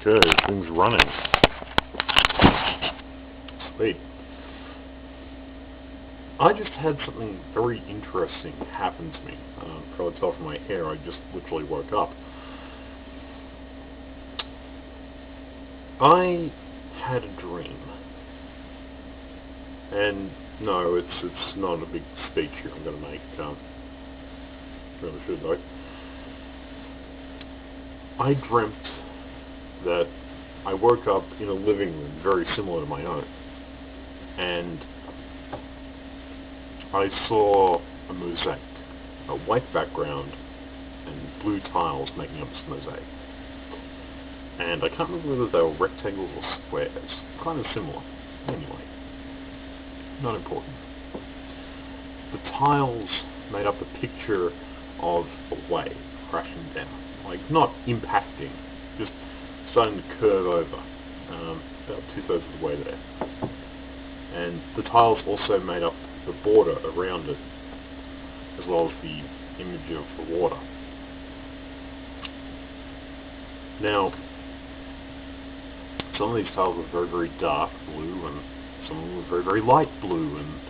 Okay, things running. Sweet. I just had something very interesting happen to me. Probably tell from my hair, I just literally woke up. I had a dream. And no, it's not a big speech here I'm going to make. Really should though. I dreamt that I woke up in a living room very similar to my own, and I saw a mosaic, a white background and blue tiles making up this mosaic. And I can't remember whether they were rectangles or squares, kind of similar. Anyway, not important. The tiles made up a picture of a wave crashing down, like not impacting, just starting to curve over, about 2/3 of the way there. And the tiles also made up the border around it, as well as the image of the water. Now, some of these tiles were very, very dark blue, and some of them were very, very light blue, and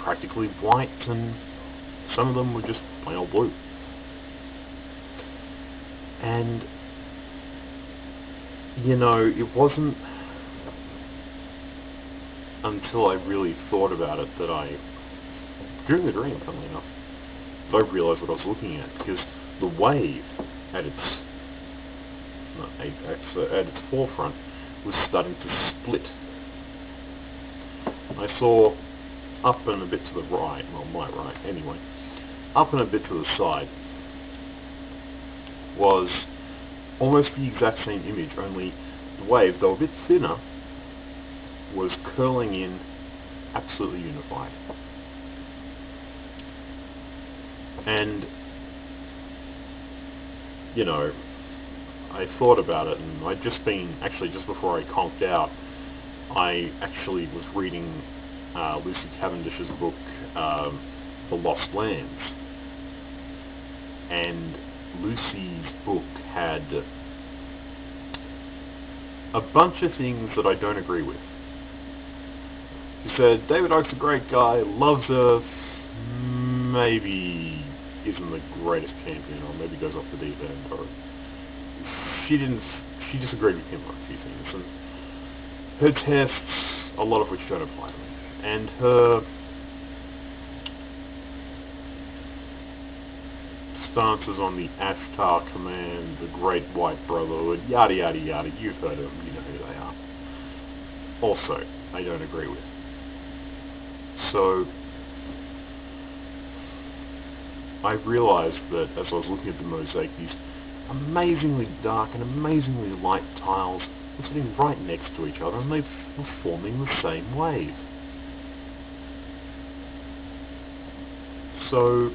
practically white, and some of them were just plain old blue. And, you know, it wasn't until I really thought about it that during the dream, funnily enough, that I realised what I was looking at, because the wave at its forefront was starting to split. I saw up and a bit to the right, well, my right anyway, up and a bit to the side was almost the exact same image, only the wave, though a bit thinner, was curling in, absolutely unified. And, you know, I thought about it, and I'd just been, actually just before I conked out, I actually was reading Lucy Cavendish's book, The Lost Lands. And Lucy's book had a bunch of things that I don't agree with. He said, David Icke's a great guy, loves Earth, maybe isn't the greatest champion, or maybe goes off the deep end, or she disagreed with him on a few things, and her tests, a lot of which don't apply to me, and her stances on the Ashtar Command, the Great White Brotherhood, yada yada yada, you've heard of them, you know who they are. Also, I don't agree with. So, I realised that as I was looking at the mosaic, these amazingly dark and amazingly light tiles were sitting right next to each other, and they were forming the same wave. So,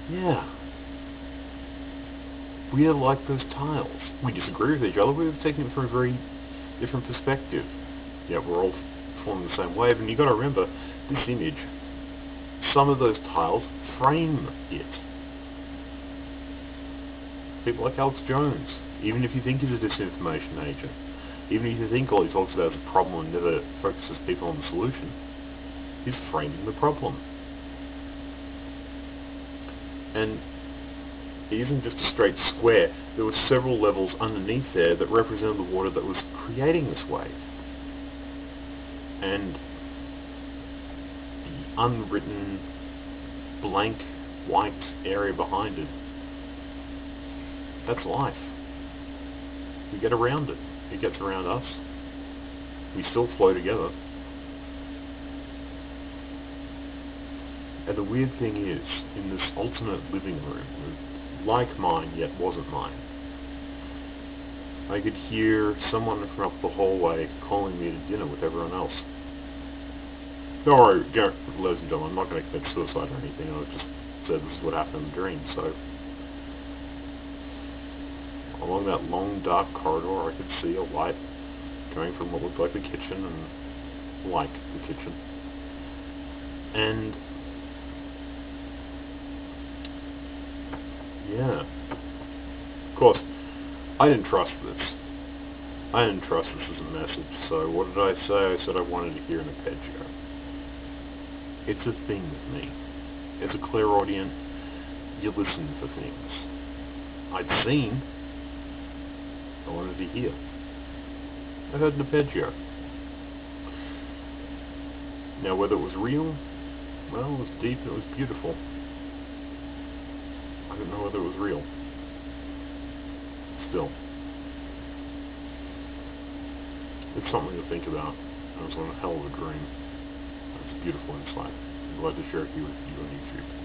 yeah, we are like those tiles. We disagree with each other, we're taking it from a very different perspective. Yeah, we're all forming the same wave, and you've got to remember, this image, some of those tiles frame it. People like Alex Jones, even if you think he's a disinformation agent, even if you think all he talks about is a problem and never focuses people on the solution, he's framing the problem. And it isn't just a straight square, there were several levels underneath there that represented the water that was creating this wave. And the unwritten, blank, white area behind it, that's life. We get around it. It gets around us. We still flow together. And the weird thing is, in this alternate living room, like mine, yet wasn't mine, I could hear someone from up the hallway calling me to dinner with everyone else. Don't worry, ladies and gentlemen, I'm not going to commit suicide or anything. I just said this is what happened in the dream. So, along that long, dark corridor, I could see a light going from what looked like the kitchen and like the kitchen. And Yeah. Of course, I didn't trust this. I didn't trust this as a message, so what did I say? I said I wanted to hear an arpeggio. It's a thing with me. As a clairaudient, you listen for things. I'd seen. I wanted to hear. I heard an arpeggio. Now, whether it was real, well, it was deep and it was beautiful. I don't know whether it was real. Still, it's something to think about. I was on a hell of a dream. It's a beautiful insight. I'd like to share it with you on YouTube.